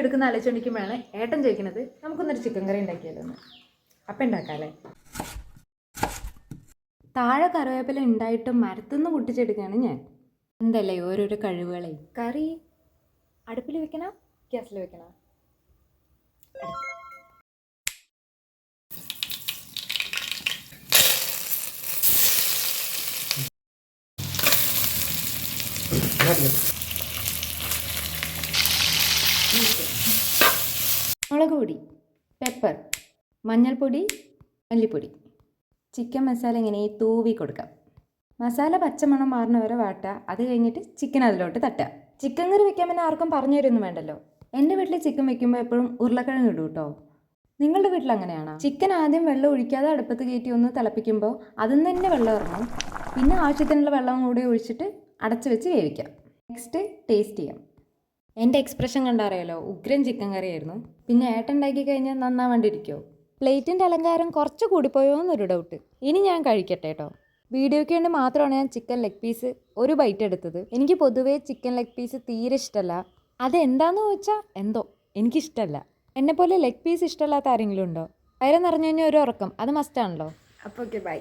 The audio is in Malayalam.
എടുക്കുന്ന ആലോചിച്ചുകൊണ്ടിരിക്കുമ്പോഴാണ് ഏട്ടൻ ചോദിക്കുന്നത് നമുക്കൊന്നൊരു ചിക്കൻ കറി ഉണ്ടാക്കിയാലോ എന്ന്. അപ്പം ഉണ്ടാക്കാമല്ലേ? താഴെ കറിവേപ്പില ഉണ്ടായിട്ടും മരത്തുനിന്ന് പൊട്ടിച്ചെടുക്കുകയാണ് ഞാൻ. എന്തല്ലേ ഓരോരോ കഴിവുകളെ. കറി അടുപ്പിൽ വെക്കണോ ഗ്യാസിൽ വെക്കണോ? മുളക് പൊടി, പെപ്പർ, മഞ്ഞൾപ്പൊടി, മല്ലിപ്പൊടി, ചിക്കൻ മസാല ഇങ്ങനെ തൂവി കൊടുക്കാം. മസാല പച്ചമണം മാറുന്ന വരെ വാട്ടുക. അത് കഴിഞ്ഞിട്ട് ചിക്കൻ അതിലോട്ട് തട്ടുക. ചിക്കൻ കറി വെക്കാൻ പിന്നെ ആർക്കും പറഞ്ഞു തരുമൊന്നും വേണ്ടല്ലോ. എൻ്റെ വീട്ടിൽ ചിക്കൻ വെക്കുമ്പോൾ എപ്പോഴും ഉരുളക്കിഴങ്ങ് ഇടും കേട്ടോ. നിങ്ങളുടെ വീട്ടിൽ അങ്ങനെയാണോ? ചിക്കൻ ആദ്യം വെള്ളം ഒഴിക്കാതെ അടുപ്പത്ത് കയറ്റി ഒന്ന് തിളപ്പിക്കുമ്പോൾ അതിൽ നിന്ന് തന്നെ വെള്ളം ഇറങ്ങും. പിന്നെ ആവശ്യത്തിനുള്ള വെള്ളം കൂടി ഒഴിച്ചിട്ട് അടച്ച് വെച്ച് വേവിക്കാം. നെക്സ്റ്റ് ടേസ്റ്റ് ചെയ്യാം. എൻ്റെ എക്സ്പ്രഷൻ കണ്ടറിയാലോ, ഉഗ്രൻ ചിക്കൻ കറിയായിരുന്നു. പിന്നെ ഏട്ടൻ ഉണ്ടാക്കി കഴിഞ്ഞാൽ നന്നാവാണ്ടിരിക്കുമോ? പ്ലേറ്റിൻ്റെ അലങ്കാരം കുറച്ച് കൂടിപ്പോയോ എന്നൊരു ഡൗട്ട്. ഇനി ഞാൻ കഴിക്കട്ടെ കേട്ടോ. വീഡിയോയ്ക്ക് വേണ്ടി മാത്രമാണ് ഞാൻ ചിക്കൻ ലെഗ് പീസ് ഒരു ബൈറ്റ് എടുത്തത്. എനിക്ക് പൊതുവേ ചിക്കൻ ലെഗ് പീസ് തീരെ ഇഷ്ടമല്ല. അതെന്താണെന്ന് ചോദിച്ചാൽ എന്തോ എനിക്കിഷ്ടമല്ല. എന്നെപ്പോലെ ലെഗ് പീസ് ഇഷ്ടമല്ലാത്ത ആരെങ്കിലും ഉണ്ടോ? വയറ് നിറഞ്ഞു കഴിഞ്ഞാൽ ഒരു ഉറക്കം അത് മസ്റ്റാണല്ലോ. അപ്പോൾ ഓക്കെ, ബൈ.